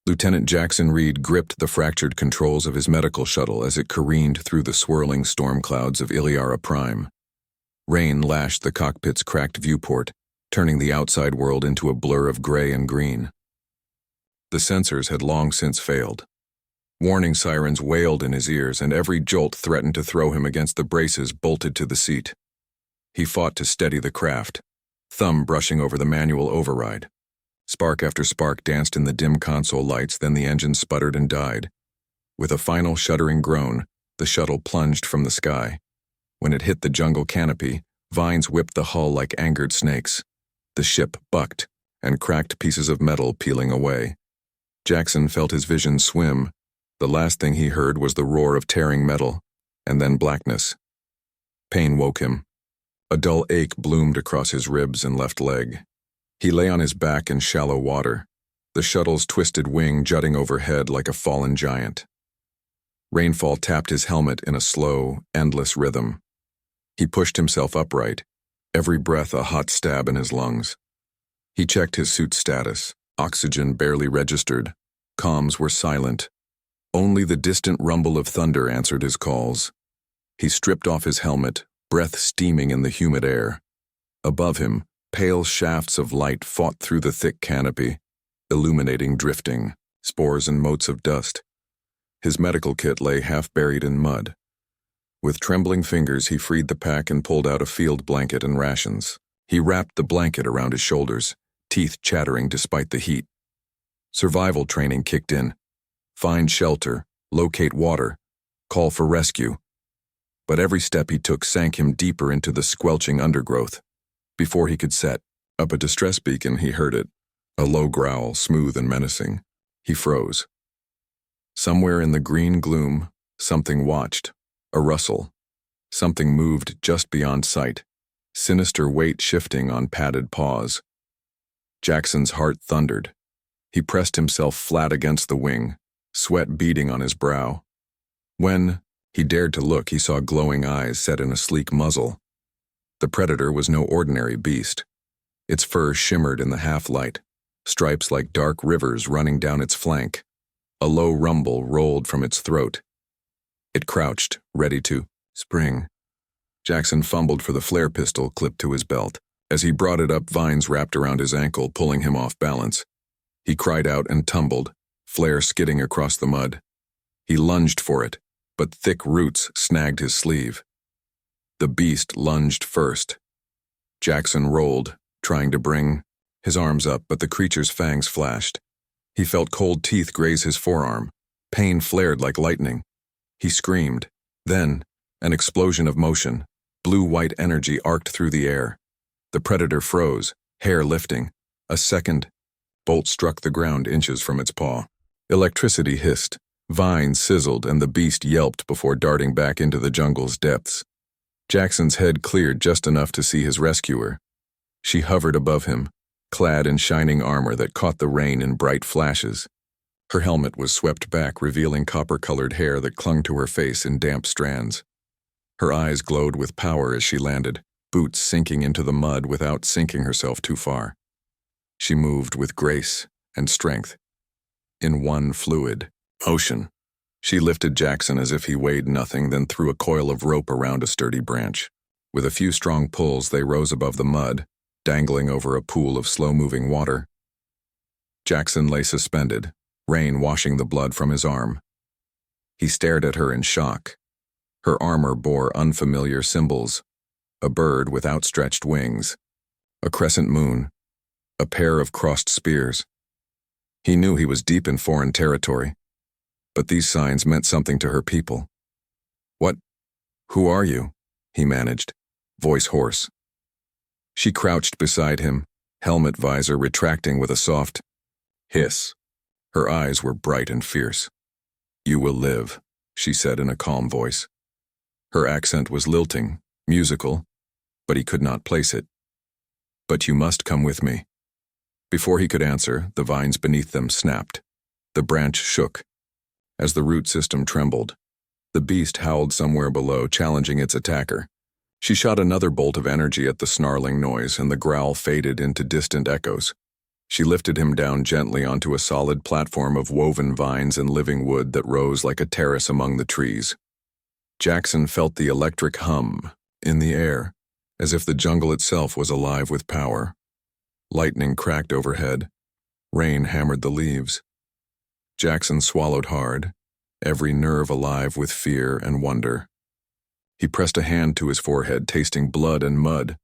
Lieutenant Jackson Reed gripped the fractured controls of his medical shuttle as it careened through the swirling storm clouds of Iliara Prime. Rain lashed the cockpit's cracked viewport, turning the outside world into a blur of gray and green. The sensors had long since failed. Warning sirens wailed in his ears, and every jolt threatened to throw him against the braces bolted to the seat. He fought to steady the craft, thumb brushing over the manual override. Spark after spark danced in the dim console lights, then the engine sputtered and died. With a final shuddering groan, the shuttle plunged from the sky. When it hit the jungle canopy, vines whipped the hull like angered snakes. The ship bucked, and cracked pieces of metal peeling away. Jackson felt his vision swim. The last thing he heard was the roar of tearing metal, and then blackness. Pain woke him. A dull ache bloomed across his ribs and left leg. He lay on his back in shallow water, the shuttle's twisted wing jutting overhead like a fallen giant. Rainfall tapped his helmet in a slow, endless rhythm. He pushed himself upright, every breath a hot stab in his lungs. He checked his suit's status. Oxygen barely registered. Comms were silent. Only the distant rumble of thunder answered his calls. He stripped off his helmet, breath steaming in the humid air. Above him, pale shafts of light fought through the thick canopy, illuminating drifting, spores and motes of dust. His medical kit lay half buried in mud. With trembling fingers, he freed the pack and pulled out a field blanket and rations. He wrapped the blanket around his shoulders, teeth chattering despite the heat. Survival training kicked in. Find shelter, locate water, call for rescue. But every step he took sank him deeper into the squelching undergrowth. Before he could set up a distress beacon, he heard it, a low growl, smooth and menacing. He froze. Somewhere in the green gloom, something watched, a rustle. Something moved just beyond sight, sinister weight shifting on padded paws. Jackson's heart thundered. He pressed himself flat against the wing, sweat beading on his brow. When he dared to look, he saw glowing eyes set in a sleek muzzle. The predator was no ordinary beast. Its fur shimmered in the half-light, stripes like dark rivers running down its flank. A low rumble rolled from its throat. It crouched, ready to spring. Jackson fumbled for the flare pistol clipped to his belt. As he brought it up, vines wrapped around his ankle, pulling him off balance. He cried out and tumbled, flare skidding across the mud. He lunged for it, but thick roots snagged his sleeve. The beast lunged first. Jackson rolled, trying to bring his arms up, but the creature's fangs flashed. He felt cold teeth graze his forearm. Pain flared like lightning. He screamed. Then, an explosion of motion. Blue-white energy arced through the air. The predator froze, hair lifting. A second bolt struck the ground inches from its paw. Electricity hissed. Vines sizzled, and the beast yelped before darting back into the jungle's depths. Jackson's head cleared just enough to see his rescuer. She hovered above him, clad in shining armor that caught the rain in bright flashes. Her helmet was swept back, revealing copper-colored hair that clung to her face in damp strands. Her eyes glowed with power as she landed, boots sinking into the mud without sinking herself too far. She moved with grace and strength. In one fluid motion, she lifted Jackson as if he weighed nothing, then threw a coil of rope around a sturdy branch. With a few strong pulls, they rose above the mud, dangling over a pool of slow-moving water. Jackson lay suspended, rain washing the blood from his arm. He stared at her in shock. Her armor bore unfamiliar symbols: a bird with outstretched wings, a crescent moon, a pair of crossed spears. He knew he was deep in foreign territory, but these signs meant something to her people. Who are you?" he managed, voice hoarse. She crouched beside him, helmet visor retracting with a soft hiss. Her eyes were bright and fierce. "You will live," she said in a calm voice. Her accent was lilting, musical, but he could not place it. "But you must come with me." Before he could answer, the vines beneath them snapped. The branch shook. As the root system trembled, the beast howled somewhere below, challenging its attacker. She shot another bolt of energy at the snarling noise, and the growl faded into distant echoes. She lifted him down gently onto a solid platform of woven vines and living wood that rose like a terrace among the trees. Jackson felt the electric hum in the air, as if the jungle itself was alive with power. Lightning cracked overhead. Rain hammered the leaves. Jackson swallowed hard, every nerve alive with fear and wonder. He pressed a hand to his forehead, tasting blood and mud.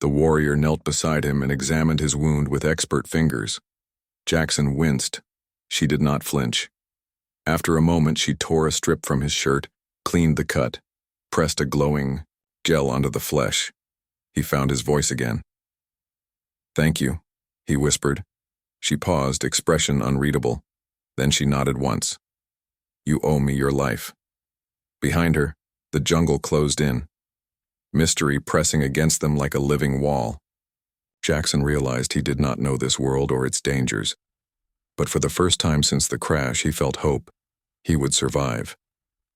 The warrior knelt beside him and examined his wound with expert fingers. Jackson winced. She did not flinch. After a moment, she tore a strip from his shirt, cleaned the cut, pressed a glowing gel onto the flesh. He found his voice again. "Thank you," he whispered. She paused, expression unreadable. Then she nodded once. "You owe me your life." Behind her, the jungle closed in, mystery pressing against them like a living wall. Jackson realized he did not know this world or its dangers. But for the first time since the crash, he felt hope. He would survive.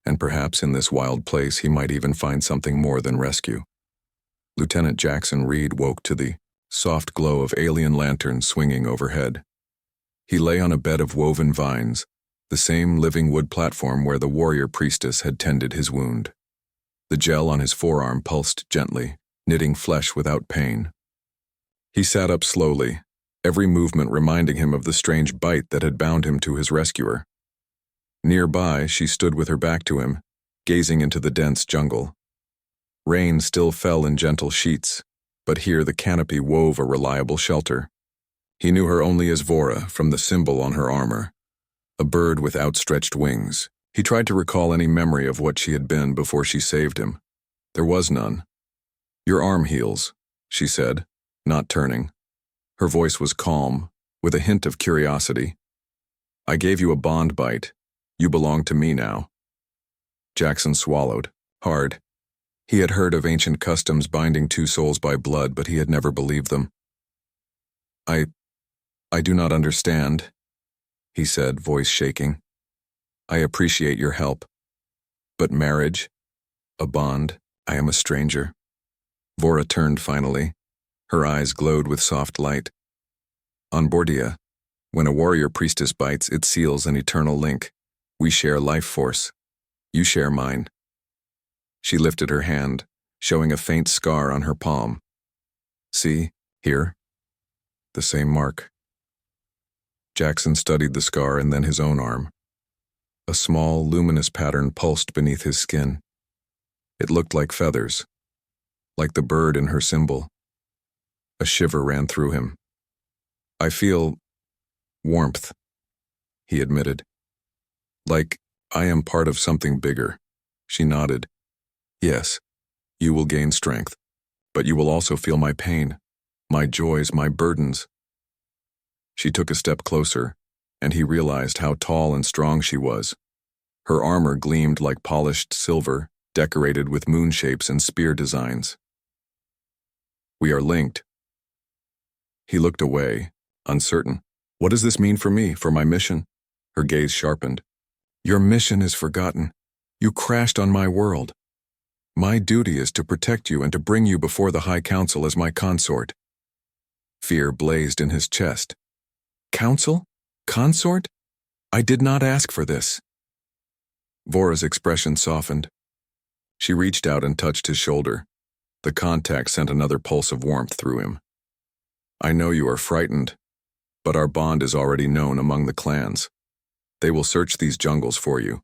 And perhaps in this wild place he might even find something more than rescue. Lieutenant Jackson Reed woke to the soft glow of alien lanterns swinging overhead. He lay on a bed of woven vines, the same living wood platform where the warrior priestess had tended his wound. The gel on his forearm pulsed gently, knitting flesh without pain. He sat up slowly, every movement reminding him of the strange bite that had bound him to his rescuer. Nearby, she stood with her back to him, gazing into the dense jungle. Rain still fell in gentle sheets, but here the canopy wove a reliable shelter. He knew her only as Vora from the symbol on her armor, a bird with outstretched wings. He tried to recall any memory of what she had been before she saved him. There was none. "Your arm heals," she said, not turning. Her voice was calm, with a hint of curiosity. "I gave you a bond bite. You belong to me now." Jackson swallowed, hard. He had heard of ancient customs binding two souls by blood, but he had never believed them. I do not understand," he said, voice shaking. "I appreciate your help. But marriage, a bond, I am a stranger." Vora turned finally. Her eyes glowed with soft light. "On Bordia, when a warrior priestess bites, it seals an eternal link. We share life force. You share mine." She lifted her hand, showing a faint scar on her palm. "See, here? The same mark." Jackson studied the scar and then his own arm. A small, luminous pattern pulsed beneath his skin. It looked like feathers, like the bird in her symbol. A shiver ran through him. "I feel warmth," he admitted. "Like I am part of something bigger." She nodded. "Yes, you will gain strength, but you will also feel my pain, my joys, my burdens." She took a step closer, and he realized how tall and strong she was. Her armor gleamed like polished silver, decorated with moon shapes and spear designs. "We are linked." He looked away, uncertain. "What does this mean for me, for my mission?" Her gaze sharpened. "Your mission is forgotten. You crashed on my world. My duty is to protect you and to bring you before the High Council as my consort." Fear blazed in his chest. "Council? Consort? I did not ask for this." Vora's expression softened. She reached out and touched his shoulder. The contact sent another pulse of warmth through him. "I know you are frightened, but our bond is already known among the clans. They will search these jungles for you."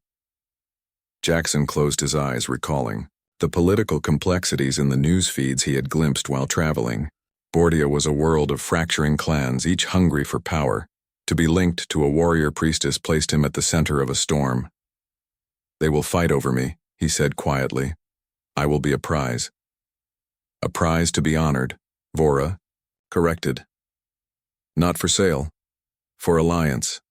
Jackson closed his eyes, recalling the political complexities in the news feeds he had glimpsed while traveling. Bordia was a world of fracturing clans, each hungry for power. To be linked to a warrior priestess placed him at the center of a storm. "They will fight over me," he said quietly. "I will be a prize." "A prize to be honored," Vora corrected. "Not for sale, for alliance."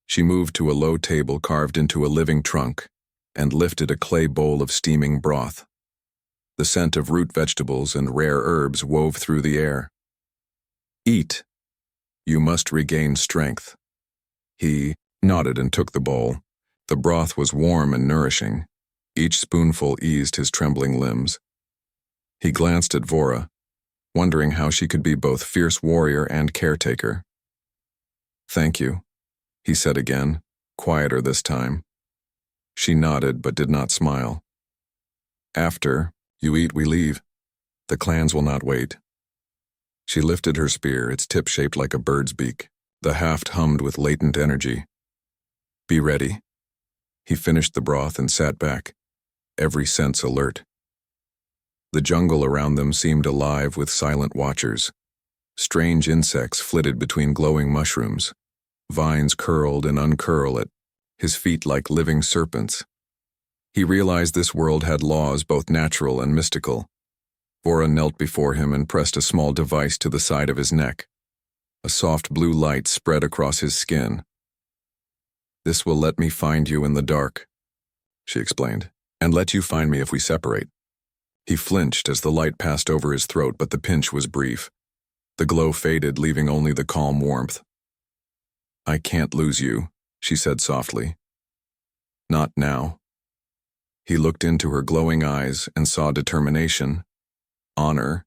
She moved to a low table carved into a living trunk and lifted a clay bowl of steaming broth. The scent of root vegetables and rare herbs wove through the air. "Eat. You must regain strength." He nodded and took the bowl. The broth was warm and nourishing. Each spoonful eased his trembling limbs. He glanced at Vora. wondering how she could be both fierce warrior and caretaker. "Thank you," he said again, quieter this time. She nodded but did not smile. "After you eat, we leave. The clans will not wait." She lifted her spear, its tip shaped like a bird's beak. The haft hummed with latent energy. "Be ready." He finished the broth and sat back, every sense alert. The jungle around them seemed alive with silent watchers. Strange insects flitted between glowing mushrooms. Vines curled and uncurled at his feet like living serpents. He realized this world had laws both natural and mystical. Vora knelt before him and pressed a small device to the side of his neck. A soft blue light spread across his skin. "This will let me find you in the dark," she explained, "and let you find me if we separate." He flinched as the light passed over his throat, but the pinch was brief. The glow faded, leaving only the calm warmth. "I can't lose you," she said softly. "Not now." He looked into her glowing eyes and saw determination, honor,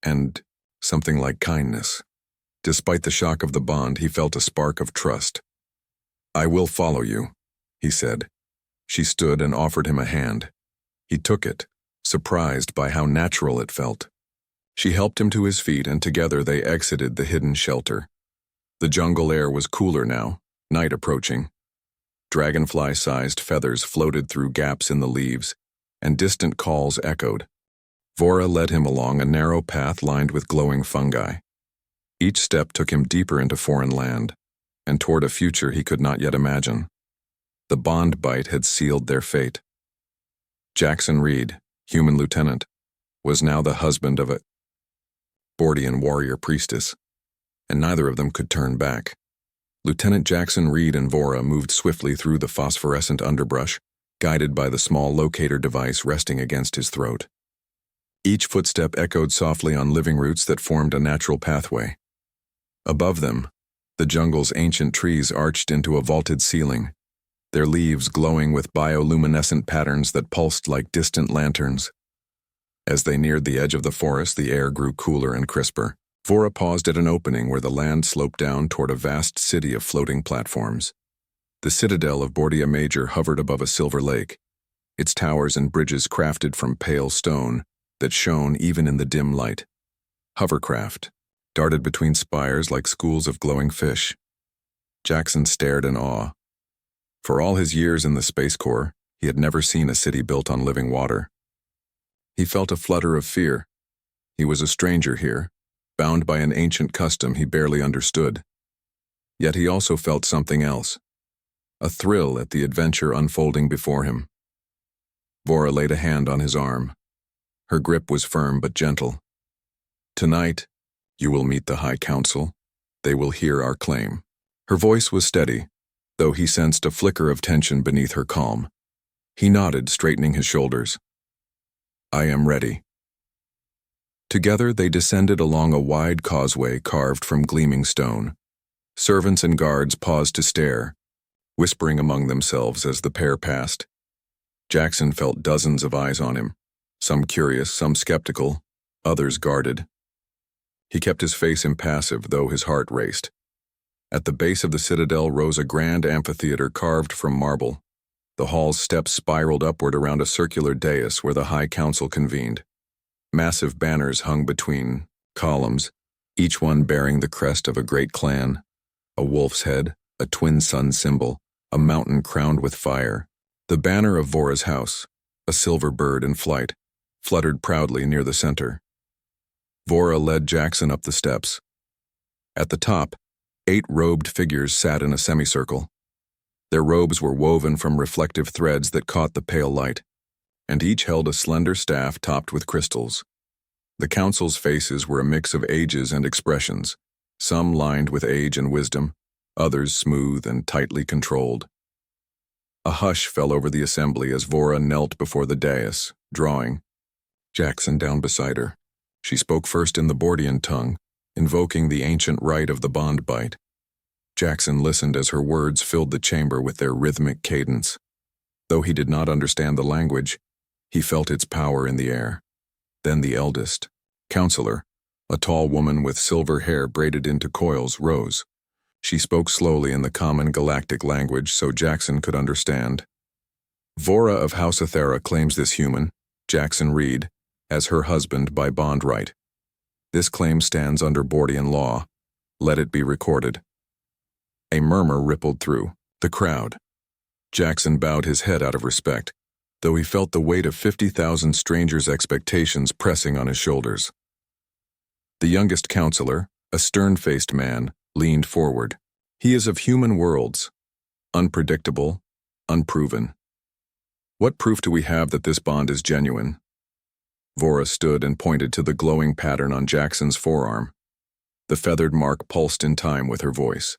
and something like kindness. Despite the shock of the bond, he felt a spark of trust. "I will follow you," he said. She stood and offered him a hand. He took it, surprised by how natural it felt. She helped him to his feet, and together they exited the hidden shelter. The jungle air was cooler now, night approaching. Dragonfly-sized feathers floated through gaps in the leaves, and distant calls echoed. Vora led him along a narrow path lined with glowing fungi. Each step took him deeper into foreign land, and toward a future he could not yet imagine. The bond bite had sealed their fate. Jackson Reed, human lieutenant, was now the husband of a Bordian warrior priestess, and neither of them could turn back. Lieutenant Jackson Reed and Vora moved swiftly through the phosphorescent underbrush, guided by the small locator device resting against his throat. Each footstep echoed softly on living roots that formed a natural pathway. Above them, the jungle's ancient trees arched into a vaulted ceiling, their leaves glowing with bioluminescent patterns that pulsed like distant lanterns. As they neared the edge of the forest, the air grew cooler and crisper. Vora paused at an opening where the land sloped down toward a vast city of floating platforms. The citadel of Bordia Major hovered above a silver lake, its towers and bridges crafted from pale stone that shone even in the dim light. Hovercraft darted between spires like schools of glowing fish. Jackson stared in awe. For all his years in the Space Corps, he had never seen a city built on living water. He felt a flutter of fear. He was a stranger here, bound by an ancient custom he barely understood. Yet he also felt something else, a thrill at the adventure unfolding before him. Vora laid a hand on his arm. Her grip was firm but gentle. "Tonight, you will meet the High Council. They will hear our claim." Her voice was steady, though he sensed a flicker of tension beneath her calm. He nodded, straightening his shoulders. "I am ready." Together they descended along a wide causeway carved from gleaming stone. Servants and guards paused to stare, whispering among themselves as the pair passed. Jackson felt dozens of eyes on him, some curious, some skeptical, others guarded. He kept his face impassive, though his heart raced. At the base of the citadel rose a grand amphitheater carved from marble. The hall's steps spiraled upward around a circular dais where the High Council convened. Massive banners hung between columns, each one bearing the crest of a great clan, a wolf's head, a twin sun symbol, a mountain crowned with fire. The banner of Vora's house, a silver bird in flight, fluttered proudly near the center. Vora led Jackson up the steps. At the top, 8 robed figures sat in a semicircle. Their robes were woven from reflective threads that caught the pale light, and each held a slender staff topped with crystals. The council's faces were a mix of ages and expressions, some lined with age and wisdom, others smooth and tightly controlled. A hush fell over the assembly as Vora knelt before the dais, drawing Jackson down beside her. She spoke first in the Bordian tongue, invoking the ancient rite of the bond bite. Jackson listened as her words filled the chamber with their rhythmic cadence. Though he did not understand the language, he felt its power in the air. Then the eldest, counselor, A tall woman with silver hair braided into coils rose. She spoke slowly in the common galactic language so Jackson could understand. Vora of House Athera claims this human, Jackson Reed, as her husband by bond right. This claim stands under Bordian law. Let it be recorded. A murmur rippled through the crowd. Jackson bowed his head out of respect, though he felt the weight of 50,000 strangers' expectations pressing on his shoulders. The youngest counselor, a stern-faced man, leaned forward. He is of human worlds, unpredictable, unproven. What proof do we have that this bond is genuine? Vora stood and pointed to the glowing pattern on Jackson's forearm. The feathered mark pulsed in time with her voice.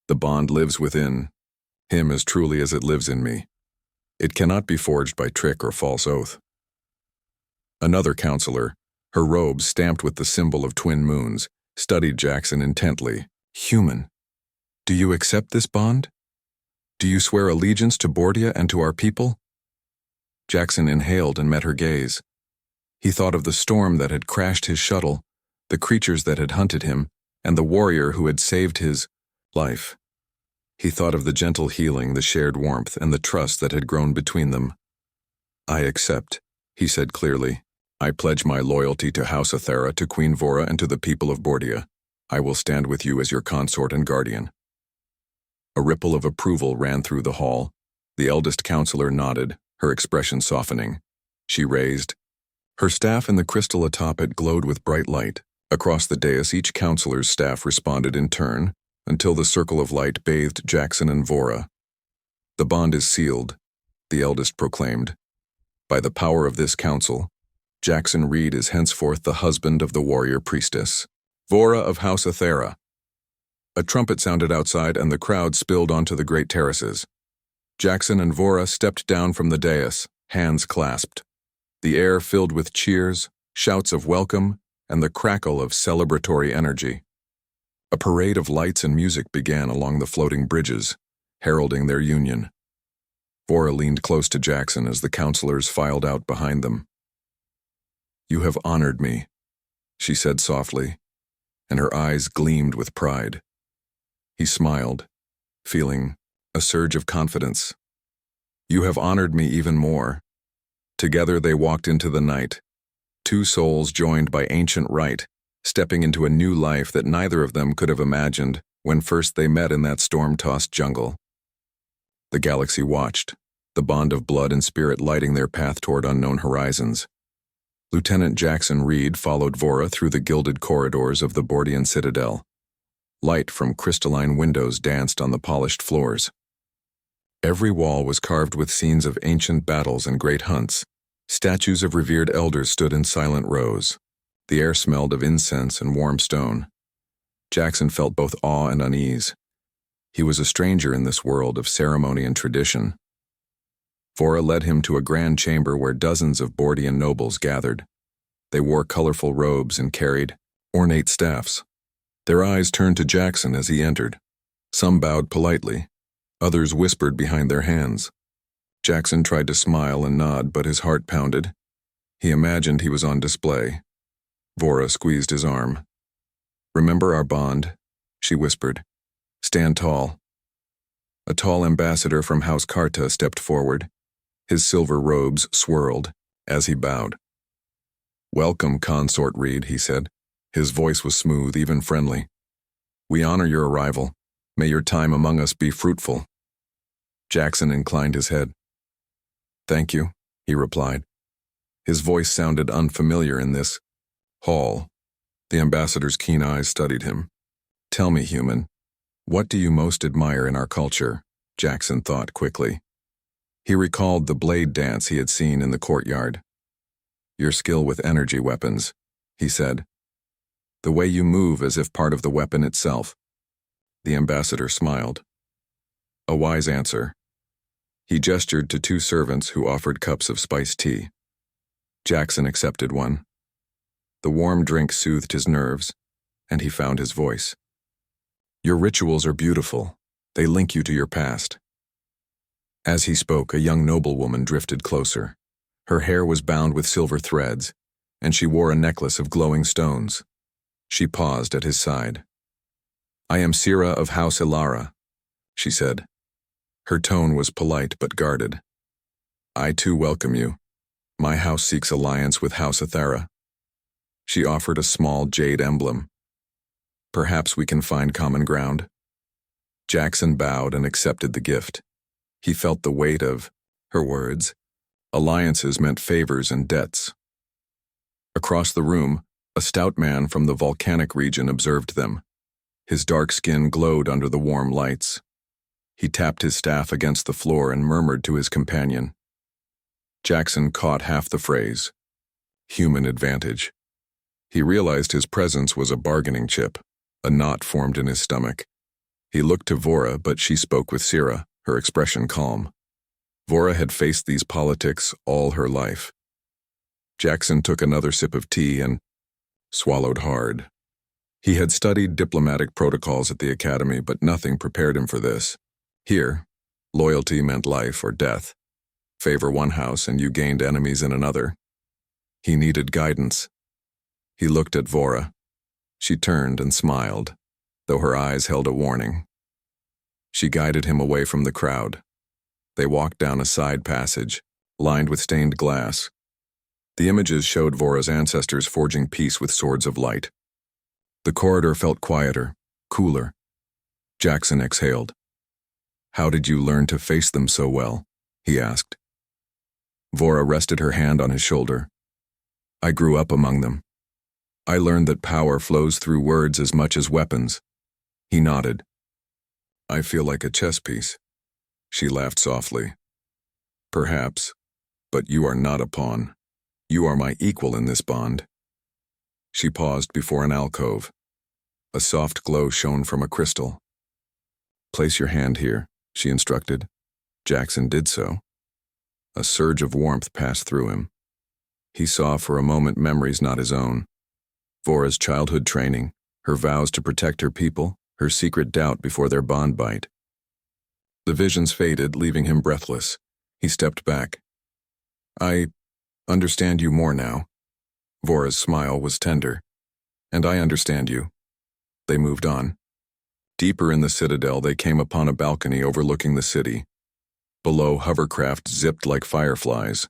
The bond lives within him as truly as it lives in me. It cannot be forged by trick or false oath. Another counselor, her robes stamped with the symbol of twin moons, studied Jackson intently. Human, do you accept this bond? Do you swear allegiance to Bordia and to our people? Jackson inhaled and met her gaze. He thought of the storm that had crashed his shuttle, the creatures that had hunted him, and the warrior who had saved his life. He thought of the gentle healing, the shared warmth, and the trust that had grown between them. I accept, he said clearly. I pledge my loyalty to House Athera, to Queen Vora, and to the people of Bordia. I will stand with you as your consort and guardian. A ripple of approval ran through the hall. The eldest counselor nodded, her expression softening. She raised her staff, and the crystal atop it glowed with bright light. Across the dais, each counselor's staff responded in turn, until the circle of light bathed Jackson and Vora. The bond is sealed, the eldest proclaimed. By the power of this council, Jackson Reed is henceforth the husband of the warrior priestess, Vora of House Athera. A trumpet sounded outside, and the crowd spilled onto the great terraces. Jackson and Vora stepped down from the dais, hands clasped. The air filled with cheers, shouts of welcome, and the crackle of celebratory energy. A parade of lights and music began along the floating bridges, heralding their union. Vora leaned close to Jackson as the counselors filed out behind them. You have honored me, she said softly, and her eyes gleamed with pride. He smiled, feeling a surge of confidence. You have honored me even more. Together they walked into the night, two souls joined by ancient right, stepping into a new life that neither of them could have imagined when first they met in that storm-tossed jungle. The galaxy watched, the bond of blood and spirit lighting their path toward unknown horizons. Lieutenant Jackson Reed followed Vora through the gilded corridors of the Bordian citadel. Light from crystalline windows danced on the polished floors. Every wall was carved with scenes of ancient battles and great hunts. Statues of revered elders stood in silent rows. The air smelled of incense and warm stone. Jackson felt both awe and unease. He was a stranger in this world of ceremony and tradition. Vora led him to a grand chamber where dozens of Bordian nobles gathered. They wore colorful robes and carried ornate staffs. Their eyes turned to Jackson as he entered. Some bowed politely. Others whispered behind their hands. Jackson tried to smile and nod, but his heart pounded. He imagined he was on display. Vora squeezed his arm. Remember our bond, she whispered. Stand tall. A tall ambassador from House Karta stepped forward. His silver robes swirled as he bowed. Welcome, Consort Reed, he said. His voice was smooth, even friendly. We honor your arrival. May your time among us be fruitful. Jackson inclined his head. Thank you, he replied. His voice sounded unfamiliar in this hall. The ambassador's keen eyes studied him. Tell me, human, what do you most admire in our culture? Jackson thought quickly. He recalled the blade dance he had seen in the courtyard. Your skill with energy weapons, he said. The way you move as if part of the weapon itself. The ambassador smiled. A wise answer. He gestured to two servants who offered cups of spiced tea. Jackson accepted one. The warm drink soothed his nerves, and he found his voice. Your rituals are beautiful. They link you to your past. As he spoke, a young noblewoman drifted closer. Her hair was bound with silver threads. and she wore a necklace of glowing stones. She paused at his side. "I am Sira of House Ilara," she said. Her tone was polite but guarded. "I too welcome you. My house seeks alliance with House Athara." She offered a small jade emblem. "Perhaps we can find common ground." Jackson bowed and accepted the gift. He felt the weight of her words. Alliances meant favors and debts. Across the room, a stout man from the volcanic region observed them. His dark skin glowed under the warm lights. He tapped his staff against the floor and murmured to his companion. Jackson caught half the phrase. Human advantage. He realized his presence was a bargaining chip. A knot formed in his stomach. He looked to Vora, but she spoke with Sira, her expression calm. Vora had faced these politics all her life. Jackson took another sip of tea and swallowed hard. He had studied diplomatic protocols at the academy, but nothing prepared him for this. Here, loyalty meant life or death. Favor one house and you gained enemies in another. He needed guidance. He looked at Vora. She turned and smiled, though her eyes held a warning. She guided him away from the crowd. They walked down a side passage, lined with stained glass. The images showed Vora's ancestors forging peace with swords of light. The corridor felt quieter, cooler. Jackson exhaled. "How did you learn to face them so well?" he asked. Vora rested her hand on his shoulder. "I grew up among them. I learned that power flows through words as much as weapons." He nodded. "I feel like a chess piece." She laughed softly. "Perhaps, but you are not a pawn. You are my equal in this bond." She paused before an alcove. A soft glow shone from a crystal. "Place your hand here," she instructed. Jackson did so. A surge of warmth passed through him. He saw for a moment memories not his own. Vora's childhood training, her vows to protect her people, her secret doubt before their bond bite. The visions faded, leaving him breathless. He stepped back. "I understand you more now." Vora's smile was tender. "And I understand you." They moved on. Deeper in the citadel, they came upon a balcony overlooking the city. Below, hovercraft zipped like fireflies.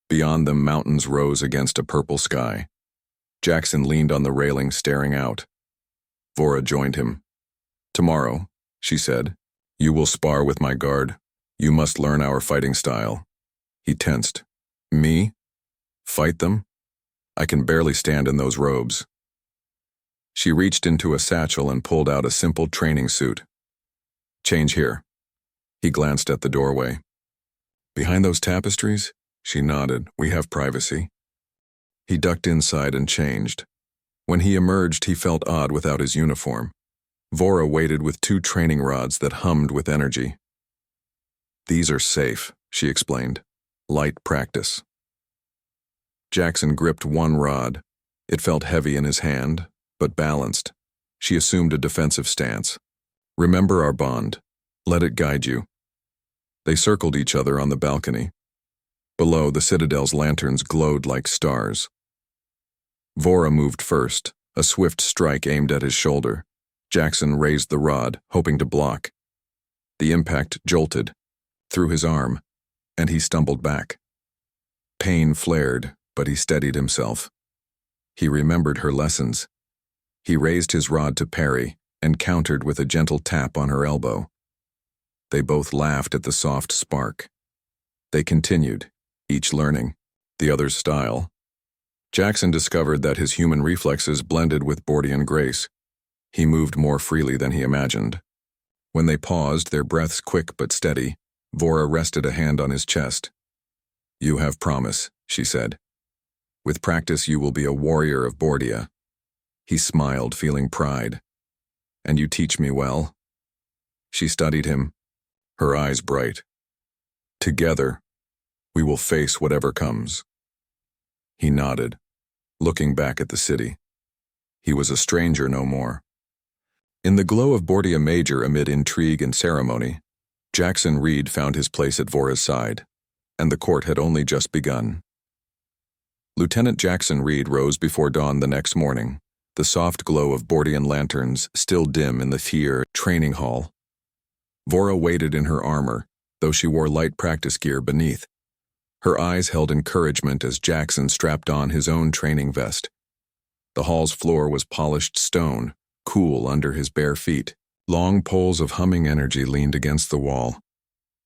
Beyond them, mountains rose against a purple sky. Jackson leaned on the railing, staring out. Vora joined him. "Tomorrow," she said, "you will spar with my guard. You must learn our fighting style." He tensed. "Me? Fight them? I can barely stand in those robes." She reached into a satchel and pulled out a simple training suit. "Change here." He glanced at the doorway. "Behind those tapestries?" She nodded. "We have privacy." He ducked inside and changed. When he emerged, he felt odd without his uniform. Vora waited with 2 training rods that hummed with energy. "These are safe," she explained. "Light practice." Jackson gripped one rod. It felt heavy in his hand, but balanced. She assumed a defensive stance. "Remember our bond. Let it guide you." They circled each other on the balcony. Below, the citadel's lanterns glowed like stars. Vora moved first, a swift strike aimed at his shoulder. Jackson raised the rod, hoping to block. The impact jolted, through his arm, and he stumbled back. Pain flared, but he steadied himself. He remembered her lessons. He raised his rod to parry and countered with a gentle tap on her elbow. They both laughed at the soft spark. They continued, each learning the other's style. Jackson discovered that his human reflexes blended with Bordean grace. He moved more freely than he imagined. When they paused, their breaths quick but steady, Vora rested a hand on his chest. "You have promise," she said. "With practice you will be a warrior of Bordia." He smiled, feeling pride. "And you teach me well?" She studied him, her eyes bright. "Together, we will face whatever comes." He nodded, looking back at the city. He was a stranger no more. In the glow of Bordia Major amid intrigue and ceremony, Jackson Reed found his place at Vora's side, and the court had only just begun. Lieutenant Jackson Reed rose before dawn the next morning, the soft glow of Bordean lanterns still dim in the Thier training hall. Vora waited in her armor, though she wore light practice gear beneath. Her eyes held encouragement as Jackson strapped on his own training vest. The hall's floor was polished stone, cool under his bare feet. Long poles of humming energy leaned against the wall.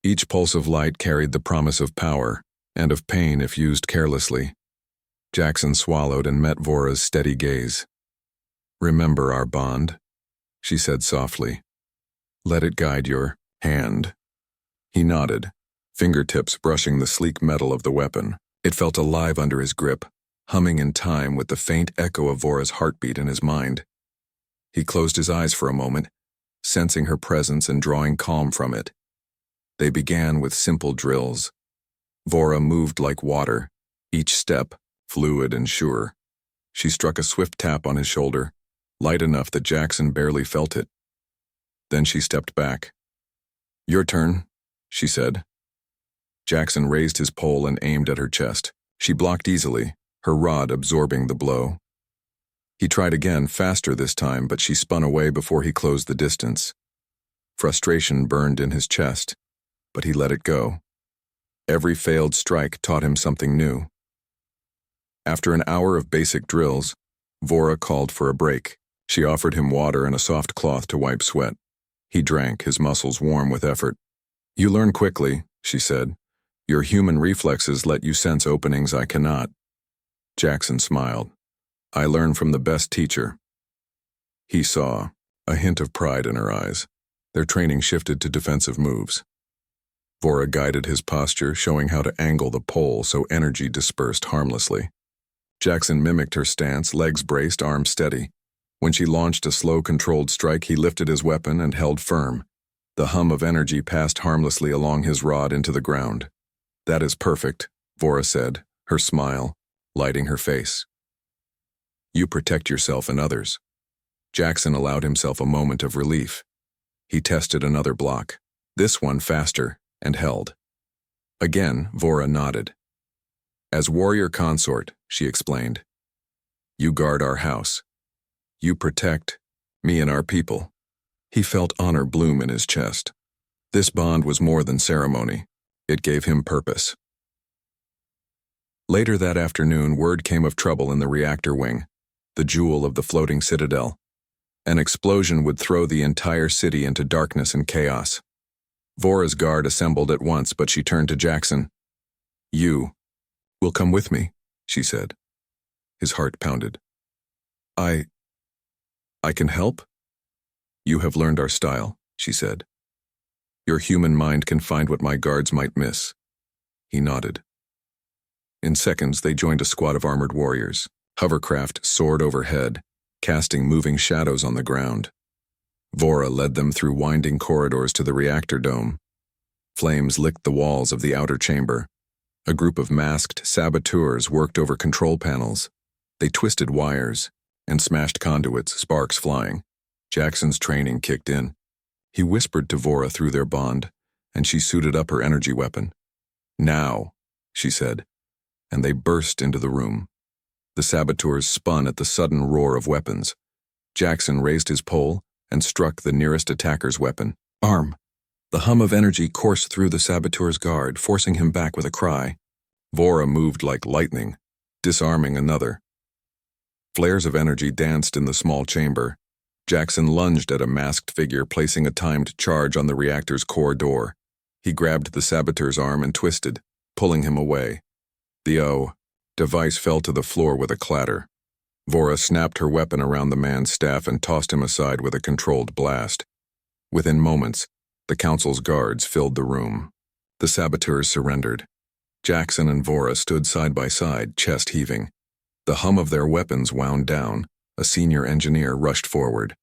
Each pulse of light carried the promise of power, and of pain if used carelessly. Jackson swallowed and met Vora's steady gaze. "Remember our bond," she said softly. "Let it guide your hand." He nodded, fingertips brushing the sleek metal of the weapon. It felt alive under his grip, humming in time with the faint echo of Vora's heartbeat in his mind. He closed his eyes for a moment, sensing her presence and drawing calm from it. They began with simple drills. Vora moved like water, each step fluid and sure. She struck a swift tap on his shoulder, light enough that Jackson barely felt it. Then she stepped back. "Your turn," she said. Jackson raised his pole and aimed at her chest. She blocked easily, her rod absorbing the blow. He tried again, faster this time, but she spun away before he closed the distance. Frustration burned in his chest, but he let it go. Every failed strike taught him something new. After an hour of basic drills, Vora called for a break. She offered him water and a soft cloth to wipe sweat. He drank, his muscles warm with effort. "You learn quickly," she said. "Your human reflexes let you sense openings I cannot." Jackson smiled. "I learn from the best teacher." He saw a hint of pride in her eyes. Their training shifted to defensive moves. Vora guided his posture, showing how to angle the pole so energy dispersed harmlessly. Jackson mimicked her stance, legs braced, arms steady. When she launched a slow, controlled strike, he lifted his weapon and held firm. The hum of energy passed harmlessly along his rod into the ground. "That is perfect," Vora said, her smile lighting her face. "You protect yourself and others." Jackson allowed himself a moment of relief. He tested another block, this one faster, and held. Again, Vora nodded. "As warrior consort," she explained, "you guard our house. You protect me and our people." He felt honor bloom in his chest. This bond was more than ceremony. It gave him purpose. Later that afternoon, word came of trouble in the reactor wing, the jewel of the floating citadel. An explosion would throw the entire city into darkness and chaos. Vora's guard assembled at once, but she turned to Jackson. "You will come with me," she said. His heart pounded. I can help?" "You have learned our style," she said. "Your human mind can find what my guards might miss." He nodded. In seconds, they joined a squad of armored warriors. Hovercraft soared overhead, casting moving shadows on the ground. Vora led them through winding corridors to the reactor dome. Flames licked the walls of the outer chamber. A group of masked saboteurs worked over control panels. They twisted wires and smashed conduits, sparks flying. Jackson's training kicked in. He whispered to Vora through their bond, and she suited up her energy weapon. "Now," she said, and they burst into the room. The saboteurs spun at the sudden roar of weapons. Jackson raised his pole and struck the nearest attacker's weapon. "Arm!" The hum of energy coursed through the saboteur's guard, forcing him back with a cry. Vora moved like lightning, disarming another. Flares of energy danced in the small chamber. Jackson lunged at a masked figure, placing a timed charge on the reactor's core door. He grabbed the saboteur's arm and twisted, pulling him away. The device fell to the floor with a clatter. Vora snapped her weapon around the man's staff and tossed him aside with a controlled blast. Within moments, the council's guards filled the room. The saboteurs surrendered. Jackson and Vora stood side by side, chest heaving. The hum of their weapons wound down. A senior engineer rushed forward.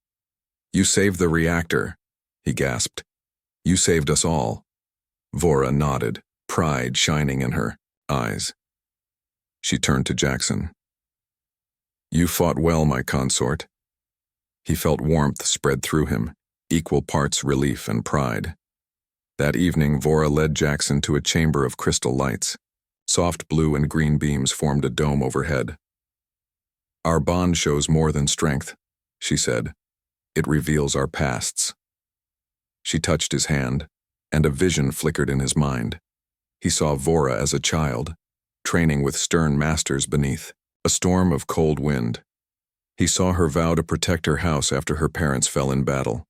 "You saved the reactor," he gasped. "You saved us all." Vora nodded, pride shining in her eyes. She turned to Jackson. "You fought well, my consort." He felt warmth spread through him, equal parts relief and pride. That evening, Vora led Jackson to a chamber of crystal lights. Soft blue and green beams formed a dome overhead. "Our bond shows more than strength," she said. "It reveals our pasts." She touched his hand, and a vision flickered in his mind. He saw Vora as a child, training with stern masters beneath a storm of cold wind. He saw her vow to protect her house after her parents fell in battle.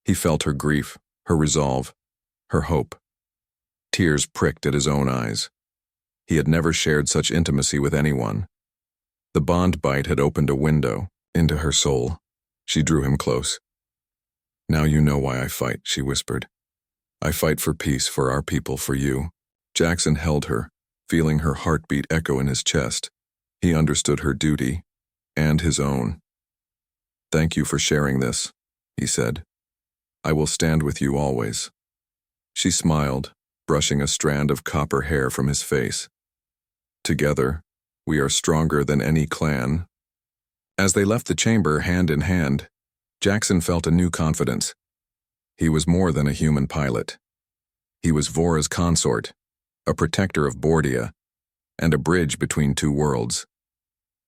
He felt her grief, her resolve, her hope. Tears pricked at his own eyes. He had never shared such intimacy with anyone. The bond bite had opened a window into her soul. She drew him close. "Now you know why I fight," she whispered. "I fight for peace, for our people, for you." Jackson held her, feeling her heartbeat echo in his chest. He understood her duty, and his own. "Thank you for sharing this," he said. "I will stand with you always." She smiled, brushing a strand of copper hair from his face. "Together, we are stronger than any clan." As they left the chamber hand in hand, Jackson felt a new confidence. He was more than a human pilot. He was Vora's consort, a protector of Bordia, and a bridge between two worlds.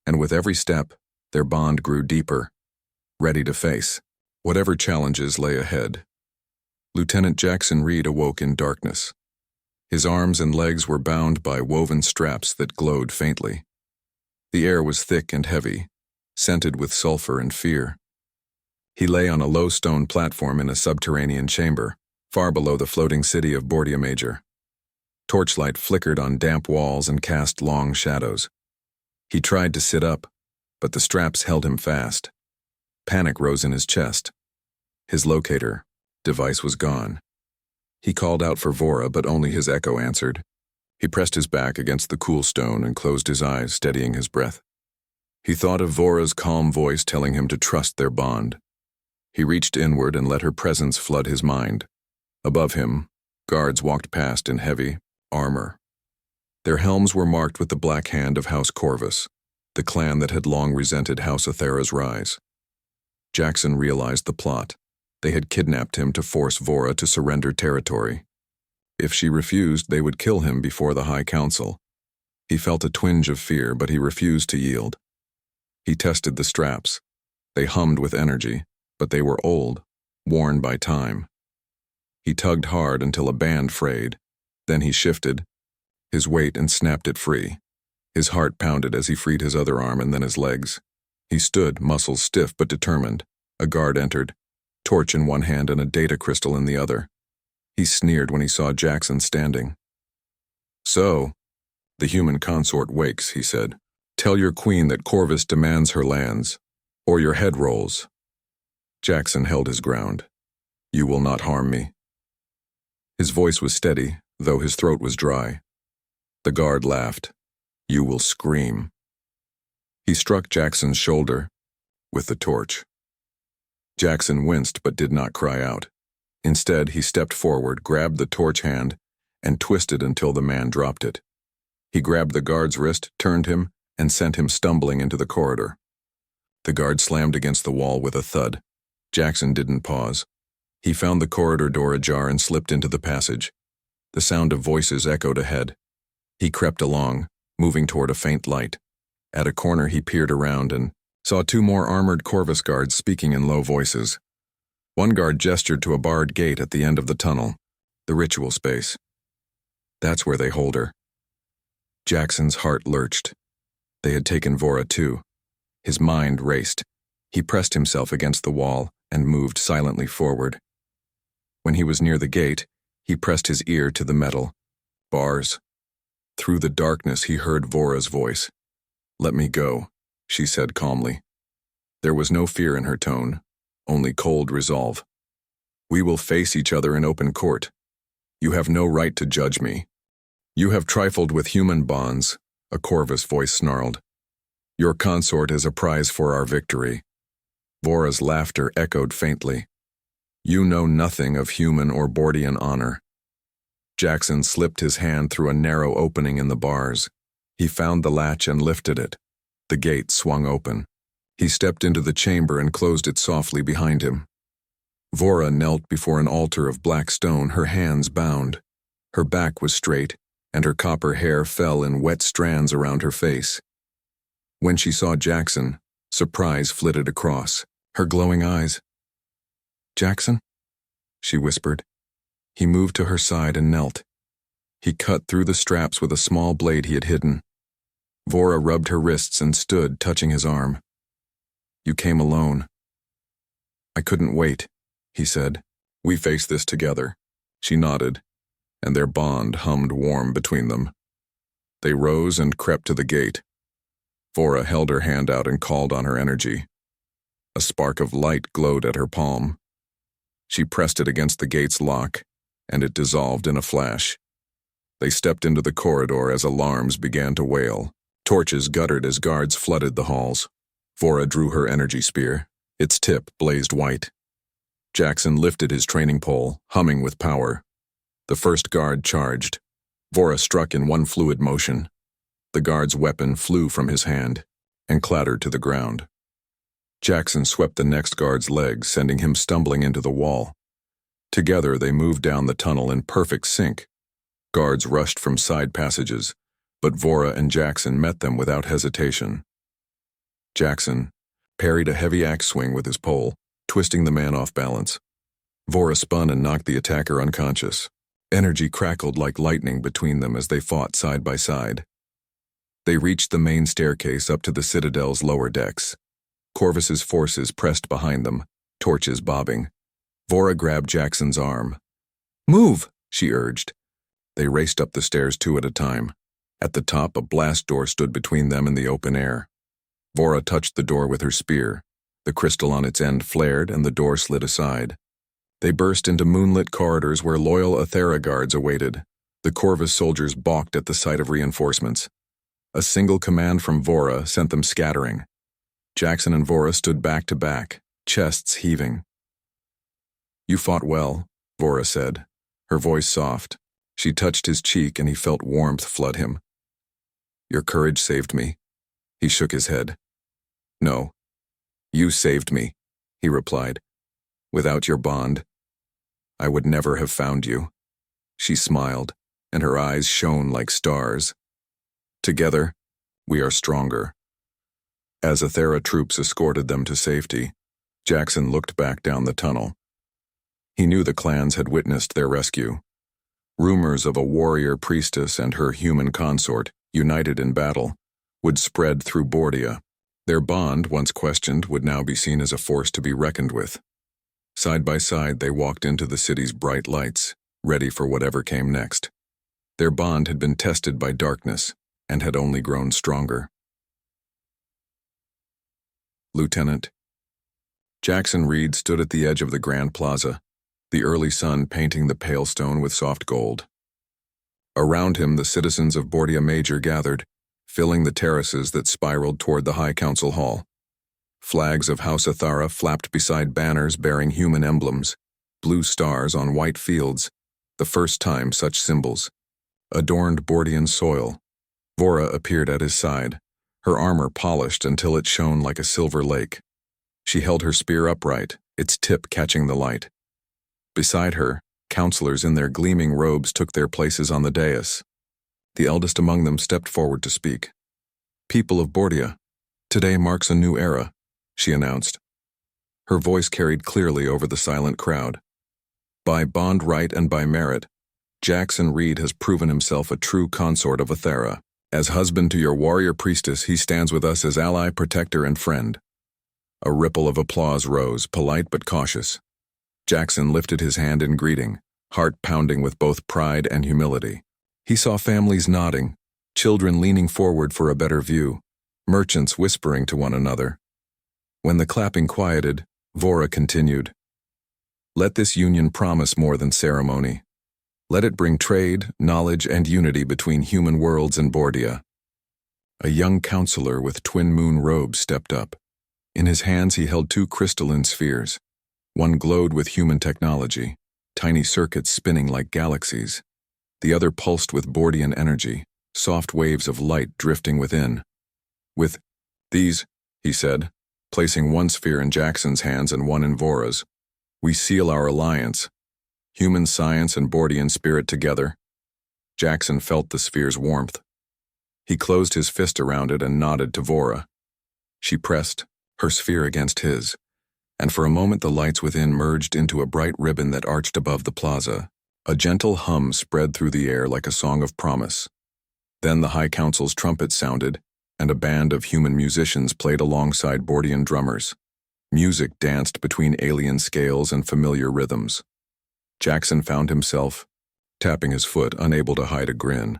And with every step, their bond grew deeper, ready to face whatever challenges lay ahead. Lieutenant Jackson Reed awoke in darkness. His arms and legs were bound by woven straps that glowed faintly. The air was thick and heavy, scented with sulfur and fear. He lay on a low stone platform in a subterranean chamber, far below the floating city of Bordia Major. Torchlight flickered on damp walls and cast long shadows. He tried to sit up, but the straps held him fast. Panic rose in his chest. His locator device was gone. He called out for Vora, but only his echo answered. He pressed his back against the cool stone and closed his eyes, steadying his breath. He thought of Vora's calm voice telling him to trust their bond. He reached inward and let her presence flood his mind. Above him, guards walked past in heavy armor. Their helms were marked with the black hand of House Corvus, the clan that had long resented House Athera's rise. Jackson realized the plot. They had kidnapped him to force Vora to surrender territory. If she refused, they would kill him before the High Council. He felt a twinge of fear, but he refused to yield. He tested the straps. They hummed with energy, but they were old, worn by time. He tugged hard until a band frayed. Then he shifted his weight and snapped it free. His heart pounded as he freed his other arm and then his legs. He stood, muscles stiff but determined. A guard entered, torch in one hand and a data crystal in the other. He sneered when he saw Jackson standing. "So, the human consort wakes," he said. "Tell your queen that Corvus demands her lands, or your head rolls." Jackson held his ground. "You will not harm me." His voice was steady, though his throat was dry. The guard laughed. "You will scream." He struck Jackson's shoulder with the torch. Jackson winced but did not cry out. Instead, he stepped forward, grabbed the torch hand, and twisted until the man dropped it. He grabbed the guard's wrist, turned him, and sent him stumbling into the corridor. The guard slammed against the wall with a thud. Jackson didn't pause. He found the corridor door ajar and slipped into the passage. The sound of voices echoed ahead. He crept along, moving toward a faint light. At a corner he peered around and saw two more armored Corvus guards speaking in low voices. One guard gestured to a barred gate at the end of the tunnel, the ritual space. "That's where they hold her." Jackson's heart lurched. They had taken Vora too. His mind raced. He pressed himself against the wall and moved silently forward. When he was near the gate, he pressed his ear to the metal. Bars. Through the darkness he heard Vora's voice. "Let me go," she said calmly. There was no fear in her tone, only cold resolve. "We will face each other in open court. You have no right to judge me. You have trifled with human bonds," a Corvus voice snarled. "Your consort is a prize for our victory." Vora's laughter echoed faintly. "You know nothing of human or Bordian honor." Jackson slipped his hand through a narrow opening in the bars. He found the latch and lifted it. The gate swung open. He stepped into the chamber and closed it softly behind him. Vora knelt before an altar of black stone, her hands bound. Her back was straight, and her copper hair fell in wet strands around her face. When she saw Jackson, surprise flitted across her glowing eyes. "Jackson?" she whispered. He moved to her side and knelt. He cut through the straps with a small blade he had hidden. Vora rubbed her wrists and stood, touching his arm. "You came alone." "I couldn't wait," he said. "We face this together." She nodded, and their bond hummed warm between them. They rose and crept to the gate. Vora held her hand out and called on her energy. A spark of light glowed at her palm. She pressed it against the gate's lock, and it dissolved in a flash. They stepped into the corridor as alarms began to wail. Torches guttered as guards flooded the halls. Vora drew her energy spear. Its tip blazed white. Jackson lifted his training pole, humming with power. The first guard charged. Vora struck in one fluid motion. The guard's weapon flew from his hand and clattered to the ground. Jackson swept the next guard's leg, sending him stumbling into the wall. Together they moved down the tunnel in perfect sync. Guards rushed from side passages, but Vora and Jackson met them without hesitation. Jackson parried a heavy axe swing with his pole, twisting the man off balance. Vora spun and knocked the attacker unconscious. Energy crackled like lightning between them as they fought side by side. They reached the main staircase up to the Citadel's lower decks. Corvus's forces pressed behind them, torches bobbing. Vora grabbed Jackson's arm. "Move," she urged. They raced up the stairs two at a time. At the top, a blast door stood between them and the open air. Vora touched the door with her spear. The crystal on its end flared and the door slid aside. They burst into moonlit corridors where loyal Aethera guards awaited. The Corvus soldiers balked at the sight of reinforcements. A single command from Vora sent them scattering. Jackson and Vora stood back to back, chests heaving. "You fought well," Vora said, her voice soft. She touched his cheek and he felt warmth flood him. "Your courage saved me." He shook his head. "No, you saved me," he replied. "Without your bond, I would never have found you." She smiled, and her eyes shone like stars. "Together, we are stronger." As Aethera troops escorted them to safety, Jackson looked back down the tunnel. He knew the clans had witnessed their rescue. Rumors of a warrior priestess and her human consort, united in battle, would spread through Bordia. Their bond, once questioned, would now be seen as a force to be reckoned with. Side by side, they walked into the city's bright lights, ready for whatever came next. Their bond had been tested by darkness and had only grown stronger. Lieutenant. Jackson Reed stood at the edge of the Grand Plaza, the early sun painting the pale stone with soft gold. Around him, the citizens of Bordia Major gathered, filling the terraces that spiraled toward the High Council Hall. Flags of House Aethera flapped beside banners bearing human emblems, blue stars on white fields, the first time such symbols adorned Bordian soil. Vora appeared at his side, her armor polished until it shone like a silver lake. She held her spear upright, its tip catching the light. Beside her, counselors in their gleaming robes took their places on the dais. The eldest among them stepped forward to speak. "People of Bordia, today marks a new era," she announced. Her voice carried clearly over the silent crowd. "By bond right and by merit, Jackson Reed has proven himself a true consort of Aethera. As husband to your warrior priestess, he stands with us as ally, protector, and friend." A ripple of applause rose, polite but cautious. Jackson lifted his hand in greeting, heart pounding with both pride and humility. He saw families nodding, children leaning forward for a better view, merchants whispering to one another. When the clapping quieted, Vora continued, "Let this union promise more than ceremony. Let it bring trade, knowledge, and unity between human worlds and Bordia." A young counselor with twin moon robes stepped up. In his hands he held two crystalline spheres. One glowed with human technology, tiny circuits spinning like galaxies. The other pulsed with Bordian energy, soft waves of light drifting within. "With these," he said, placing one sphere in Jackson's hands and one in Vora's, "we seal our alliance. Human science and Bordian spirit together. Jackson felt the sphere's warmth. He closed his fist around it and nodded to Vora. She pressed, her sphere against his, and for a moment the lights within merged into a bright ribbon that arched above the plaza. A gentle hum spread through the air like a song of promise. Then the High Council's trumpet sounded, and a band of human musicians played alongside Bordian drummers. Music danced between alien scales and familiar rhythms. Jackson found himself tapping his foot, unable to hide a grin.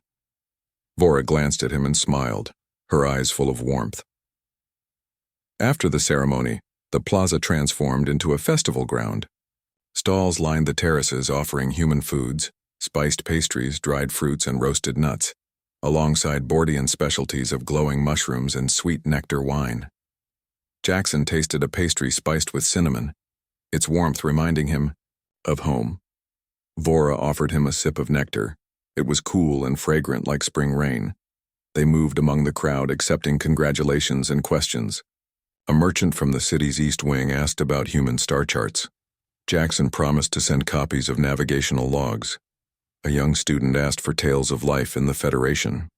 Vora glanced at him and smiled, her eyes full of warmth. After the ceremony, the plaza transformed into a festival ground. Stalls lined the terraces offering human foods, spiced pastries, dried fruits, and roasted nuts, alongside Bordian specialties of glowing mushrooms and sweet nectar wine. Jackson tasted a pastry spiced with cinnamon, its warmth reminding him of home. Vora offered him a sip of nectar. It was cool and fragrant like spring rain. They moved among the crowd, accepting congratulations and questions. A merchant from the city's east wing asked about human star charts. Jackson promised to send copies of navigational logs. A young student asked for tales of life in the Federation.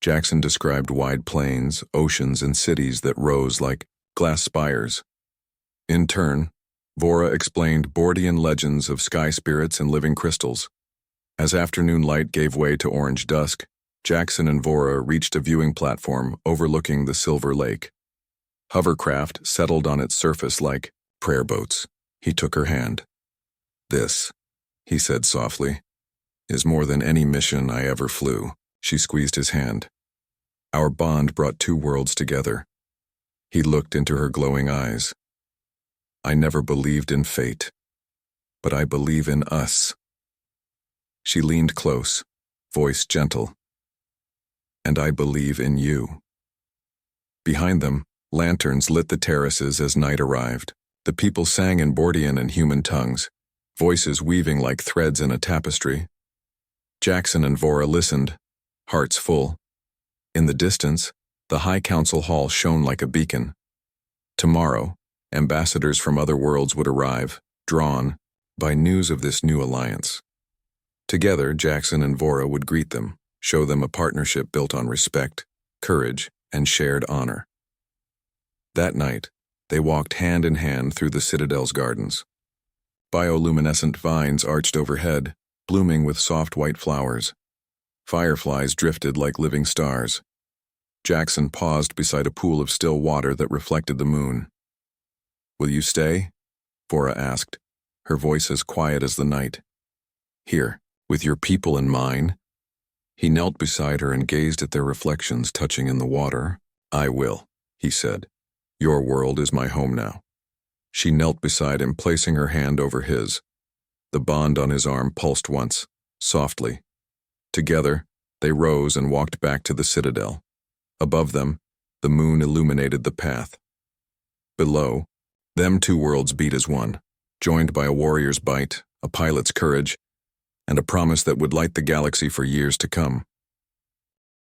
Jackson described wide plains, oceans, and cities that rose like glass spires. In turn, Vora explained Bordian legends of sky spirits and living crystals. As afternoon light gave way to orange dusk, Jackson and Vora reached a viewing platform overlooking the Silver Lake. Hovercraft settled on its surface like prayer boats. He took her hand. "This," he said softly, "is more than any mission I ever flew." She squeezed his hand. Our bond brought two worlds together. He looked into her glowing eyes. "I never believed in fate, but I believe in us." She leaned close, voice gentle. "And I believe in you." Behind them, lanterns lit the terraces as night arrived. The people sang in Bordian and human tongues, voices weaving like threads in a tapestry. Jackson and Vora listened, hearts full. In the distance, the High Council Hall shone like a beacon. Tomorrow, ambassadors from other worlds would arrive, drawn by news of this new alliance. Together, Jackson and Vora would greet them, show them a partnership built on respect, courage, and shared honor. That night, they walked hand in hand through the Citadel's gardens. Bioluminescent vines arched overhead, blooming with soft white flowers. Fireflies drifted like living stars. Jackson paused beside a pool of still water that reflected the moon. "Will you stay?" Vora asked, her voice as quiet as the night. "Here, with your people in mine?" He knelt beside her and gazed at their reflections touching in the water. "I will," he said. "Your world is my home now." She knelt beside him, placing her hand over his. The bond on his arm pulsed once, softly. Together, they rose and walked back to the Citadel. Above them, the moon illuminated the path. Below, them two worlds beat as one, joined by a warrior's bite, a pilot's courage, and a promise that would light the galaxy for years to come.